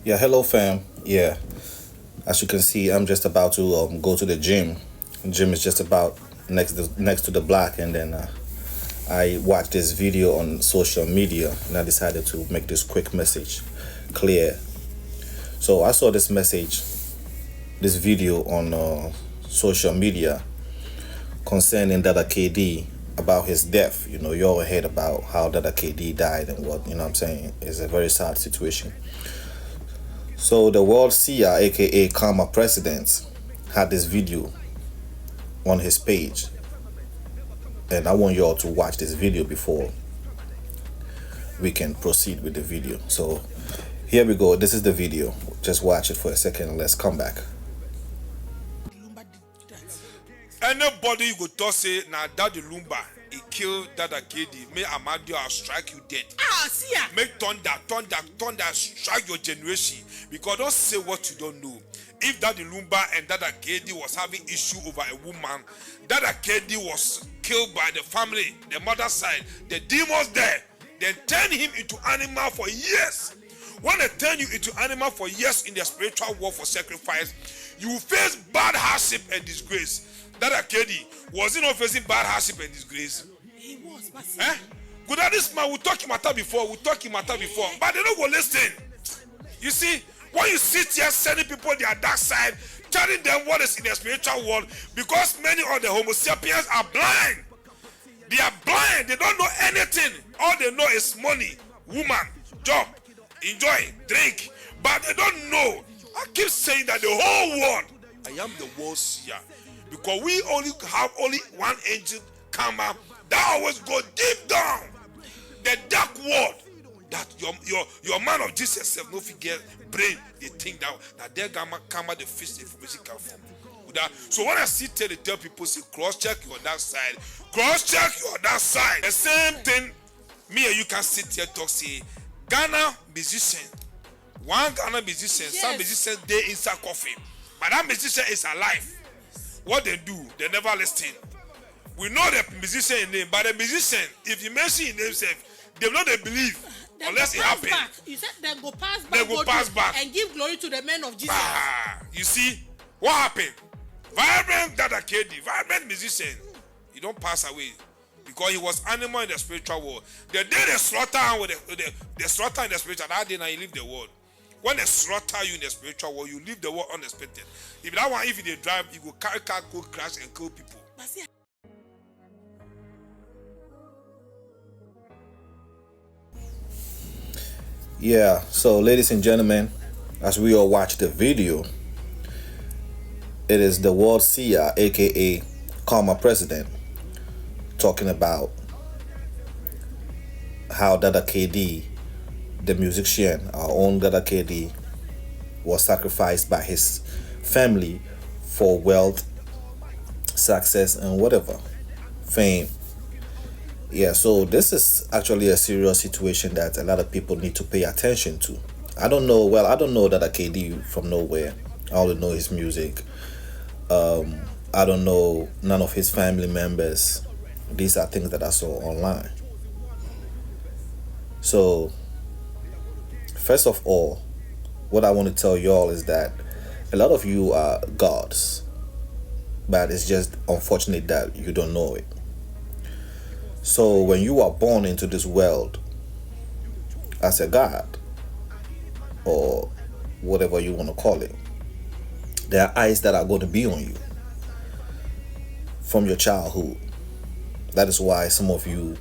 Yeah, hello fam. Yeah, as you can see, I'm just about to go to the gym. Gym is just about next to the block, and then I watched this video on social media, and I decided to make this quick message clear. So I saw this message, this video on social media concerning Dada KD about his death. You know, you all heard about how Dada KD died and what, you know what I'm saying? It's a very sad situation. So the world seer, aka Karma President, had this video on his page, and I want you all to watch this video before we can proceed with the video. So here we go. This is the video. Just watch it for a second and let's come back. Anybody you go talk say na Daddy Lumba he kill Dada KD, may Amadio strike you dead. See ya. Make thunder strike your generation, because don't say what you don't know. If Daddy Lumba and Dada KD was having issue over a woman, Dada KD was killed by the family, the mother side, the demons there. They turn him into animal for years. When they turn you into animal for years in their spiritual war for sacrifice, you will face bad hardship and disgrace. Dada KD, was he not facing bad hardship and disgrace? He was, but Good at this man, we talk matter before, but they don't go listen. You see, when you sit here sending people their dark side, telling them what is in their spiritual world, because many of the Homo sapiens are blind. They are blind, they don't know anything. All they know is money, woman, job, enjoy, drink, but they don't know. I keep saying that the whole world, I am the world seer, because we only have one angel karma that always go deep down the dark world, that your man of Jesus self no forget brain they think that their karma the fish information come from. So when I tell people say cross check your that side, the same thing me and you can sit here talk say Ghana musician, one Ghana musician, yes. Some musicians they inside coffin, but that musician is alive. What they do, they never listen. We know the musician name, but the musician, if you mention his name self, they know they believe then unless it happens. You said then go pass back. They go pass back and give glory to the men of Jesus. You see what happened? Vibrant Dada KD, vibrant musician, he don't pass away because he was animal in the spiritual world. The day they slaughter him with the slaughter in the spiritual, that day now he leave the world. When they slaughter you in the spiritual world, you leave the world unexpected. If that one, if they drive, you go carry car, go crash and kill people. But see, Yeah, so ladies and gentlemen, as we all watch the video, it is the world seer, aka Karma President, talking about how Dada KD, the musician, our own Dada KD, was sacrificed by his family for wealth, success, and whatever, fame. Yeah, so this is actually a serious situation that a lot of people need to pay attention to. I don't know Dada KD from nowhere. I only know his music. I don't know none of his family members. These are things that I saw online. So, first of all, what I want to tell y'all is that a lot of you are gods, but it's just unfortunate that you don't know it. So when you are born into this world as a god, or whatever you want to call it, there are eyes that are going to be on you from your childhood. That is why some of you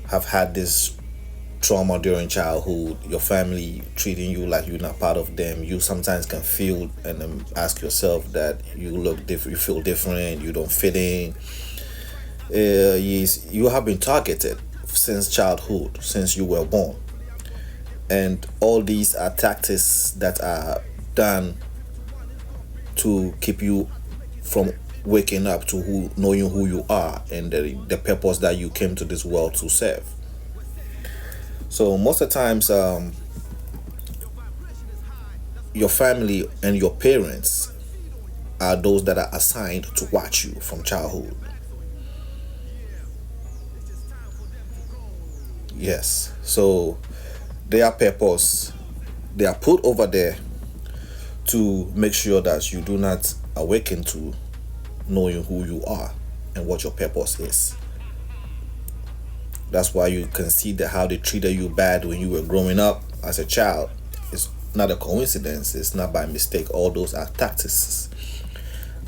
have had this trauma during childhood, your family treating you like you're not part of them. You sometimes can feel and ask yourself that you look different, you feel different, you don't fit in. You have been targeted since childhood, since you were born, and all these are tactics that are done to keep you from waking up to knowing who you are and the purpose that you came to this world to serve. So most of the times, your family and your parents are those that are assigned to watch you from childhood. Yes, so their purpose, they are put over there to make sure that you do not awaken to knowing who you are and what your purpose is. That's why you can see that how they treated you bad when you were growing up as a child. It's not a coincidence. It's not by mistake. All those are tactics,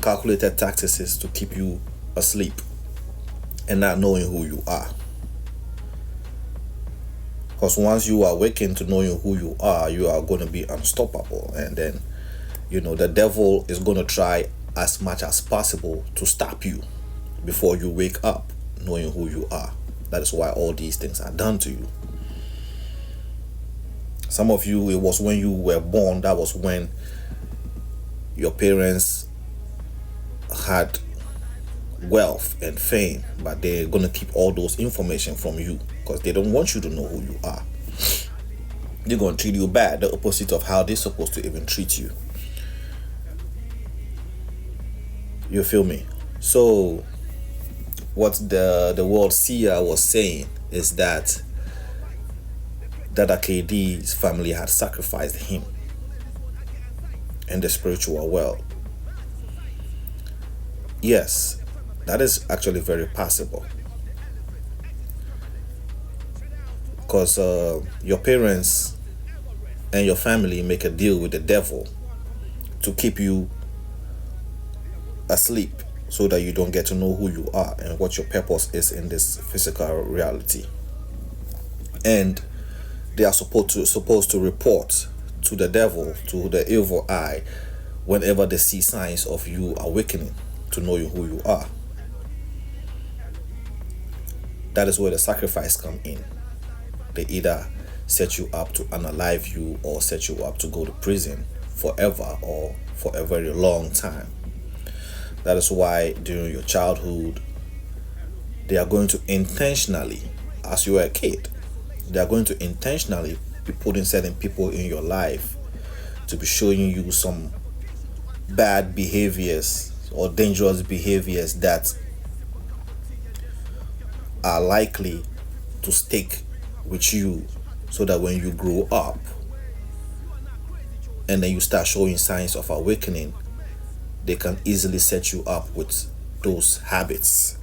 calculated tactics to keep you asleep and not knowing who you are. Because once you awaken to knowing who you are going to be unstoppable. And then, the devil is going to try as much as possible to stop you before you wake up knowing who you are. That is why all these things are done to you. Some of you, it was when you were born, that was when your parents had wealth and fame, but they're going to keep all those information from you because they don't want you to know who you are. They're going to treat you bad, the opposite of how they're supposed to even treat you. You feel me? So what the world seer was saying is that Dada KD's family had sacrificed him in the spiritual world. Yes, that is actually very possible. Because your parents and your family make a deal with the devil to keep you asleep so that you don't get to know who you are and what your purpose is in this physical reality. And they are supposed to report to the devil, to the evil eye, whenever they see signs of you awakening to knowing who you are. That is where the sacrifice come in. They either set you up to unalive you or set you up to go to prison forever or for a very long time. That is why during your childhood, they are going to intentionally, as you are a kid, they are going to intentionally be putting certain people in your life to be showing you some bad behaviors or dangerous behaviors that are likely to stick with you, so that when you grow up and then you start showing signs of awakening, they can easily set you up with those habits.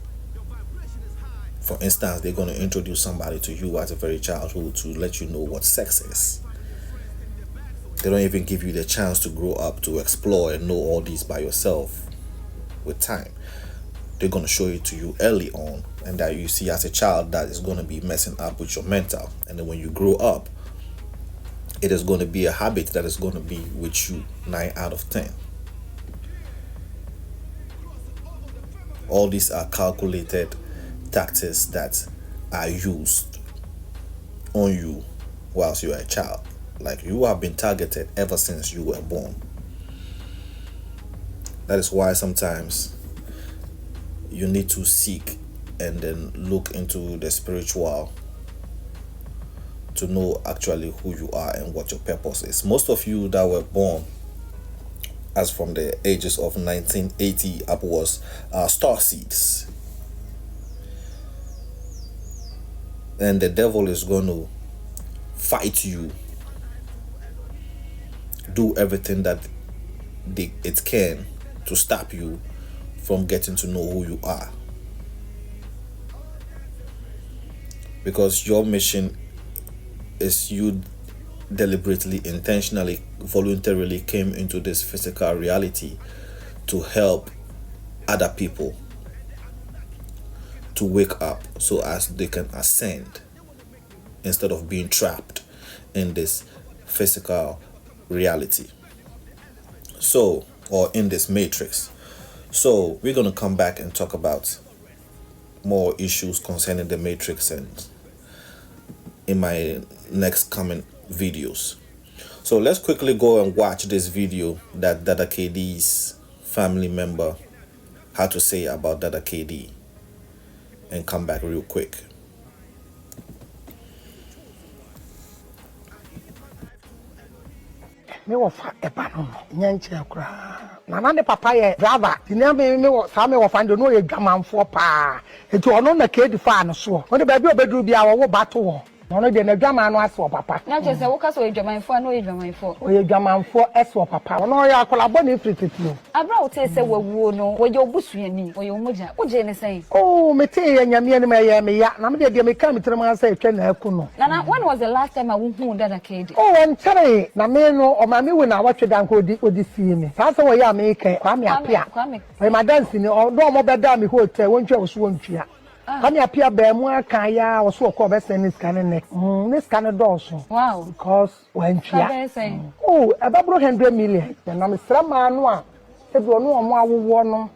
For instance, they're going to introduce somebody to you at a very childhood to let you know what sex is. They don't even give you the chance to grow up to explore and know all these by yourself with time. They're going to show it to you early on, and that you see as a child that is going to be messing up with your mental. And then when you grow up, it is going to be a habit that is going to be with you 9 out of 10. All these are calculated tactics that are used on you whilst you are a child. Like, you have been targeted ever since you were born. That is why sometimes you need to seek and then look into the spiritual to know actually who you are and what your purpose is. Most of you that were born as from the ages of 1980 upwards are star seeds. And the devil is going to fight you, do everything that it can to stop you from getting to know who you are. Because your mission is you deliberately, intentionally, voluntarily came into this physical reality to help other people to wake up so as they can ascend instead of being trapped in this physical reality. So, or in this matrix. So we're going to come back and talk about more issues concerning the matrix and in my next coming videos. So let's quickly go and watch this video that Dada KD's family member had to say about Dada KD and come back real quick. Me wo fa eba no nyanche kra na ne papa ye driver tinia me wo sa me wo fa ndo no ye dwamanfo pa eti ono na KD fa no so won ba bi obeduru bia wo bato wo Ono de na dwama no ase o papa. Na je se wo ka so edwamanfo na o edwamanfo. O ye dwamanfo ese o papa. Ono ya akolabo na ifrititio. Abra wo te se wawuo no, wo ye obusuani, wo ye omoja. Wo je ne sen. Oh, me te ye nyame ne me ye me ya. Na me de me ka me tere ma say etwa na aku no. Nana, when was the last time I hu Dada KD? Oh, entere na me no o ma me we na watwe dan ko odi see me. Sa so wo ya me ke kwa me apia. We ma dance ni o do mo beda me hotel wontwa wo so wontwa. Kwa me apia ba mu aka ya wo so ko be send this scan ne. This scan do so. Wow. Because wontwa. Oh, about 100 million. Na me sra ma no a e do no o mo awowo no.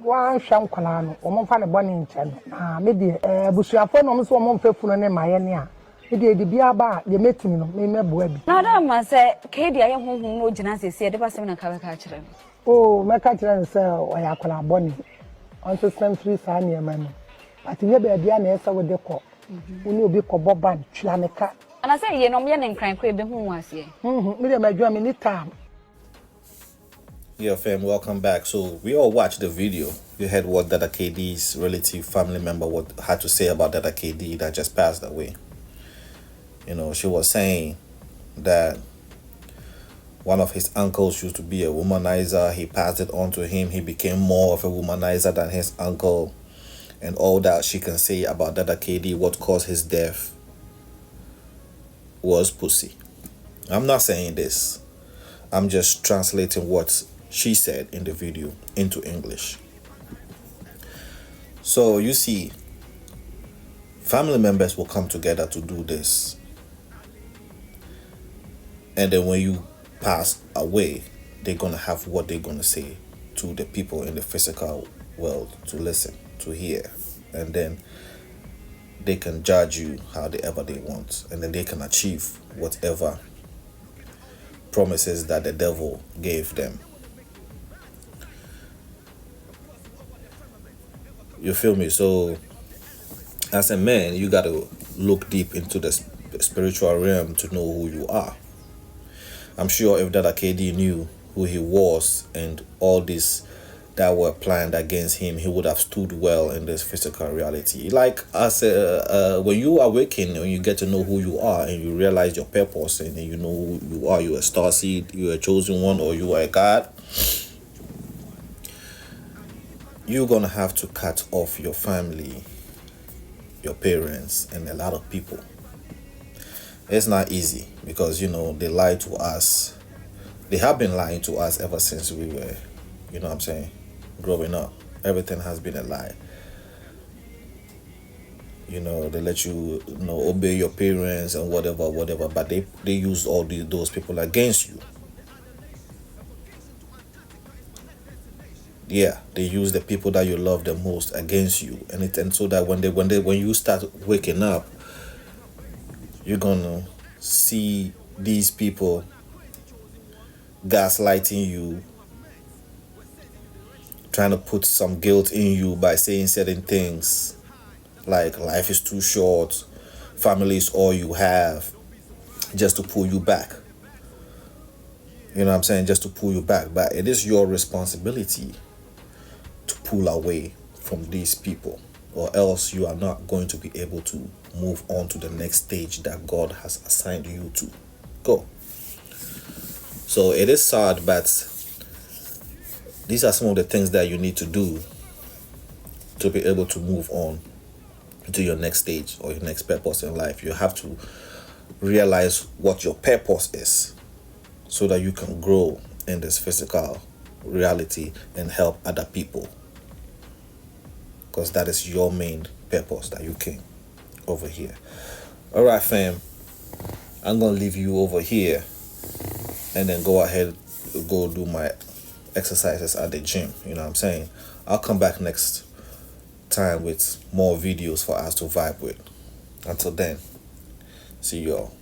One shankwala no o mo fa ne bone nche no. Me de busuafo no mo so mo mfefunu ne maye ne a. Ide bia ba de metimi no me meboa bi. Na da man say KD aye honhom no gina sese de ba sem na ka be ka kire. Oh, me ka kire say o ya kwala bone. On to spend free sa ne ma no. But ye be bia na esa wo de ko. Uni obi ko boban twa me ka. Ana say ye no me ne nkran ko e be hu ase. Me de madwa me ni time. Yeah, fam, welcome back. So we all watched the video. You heard what Dada KD's relative family member had to say about Dada KD that just passed away. You know, she was saying that one of his uncles used to be a womanizer. He passed it on to him. He became more of a womanizer than his uncle. And all that she can say about Dada KD, what caused his death, was pussy. I'm not saying this. I'm just translating what she said in the video into English. So you see, family members will come together to do this. And then when you pass away, they're going to have what they're going to say to the people in the physical world to listen, to hear. And then they can judge you however they want. And then they can achieve whatever promises that the devil gave them. You feel me? So as a man, you got to look deep into the spiritual realm to know who you are. I'm sure if Dada KD knew who he was and all this that were planned against him, he would have stood well in this physical reality. Like as when you awaken and you get to know who you are and you realize your purpose and you know who you are, you're a star seed, you're a chosen one, or you are a God, you're gonna have to cut off your family, your parents, and a lot of people. It's not easy because, you know, they lie to us. They have been lying to us ever since we were, you know what I'm saying, growing up. Everything has been a lie. You know, they let you, you know, obey your parents and whatever, but they use all those people against you. Yeah, they use the people that you love the most against you, and so that when you start waking up, you're gonna see these people gaslighting you, trying to put some guilt in you by saying certain things like life is too short, family is all you have, just to pull you back. You know what I'm saying? Just to pull you back. But it is your responsibility to pull away from these people, or else you are not going to be able to move on to the next stage that God has assigned you to go. So it is sad, but these are some of the things that you need to do to be able to move on to your next stage or your next purpose in life. You have to realize what your purpose is so that you can grow in this physical reality and help other people, because that is your main purpose that you came over here. All right, fam, I'm gonna leave you over here and then go do my exercises at the gym. You know what I'm saying? I'll come back next time with more videos for us to vibe with. Until then, see y'all.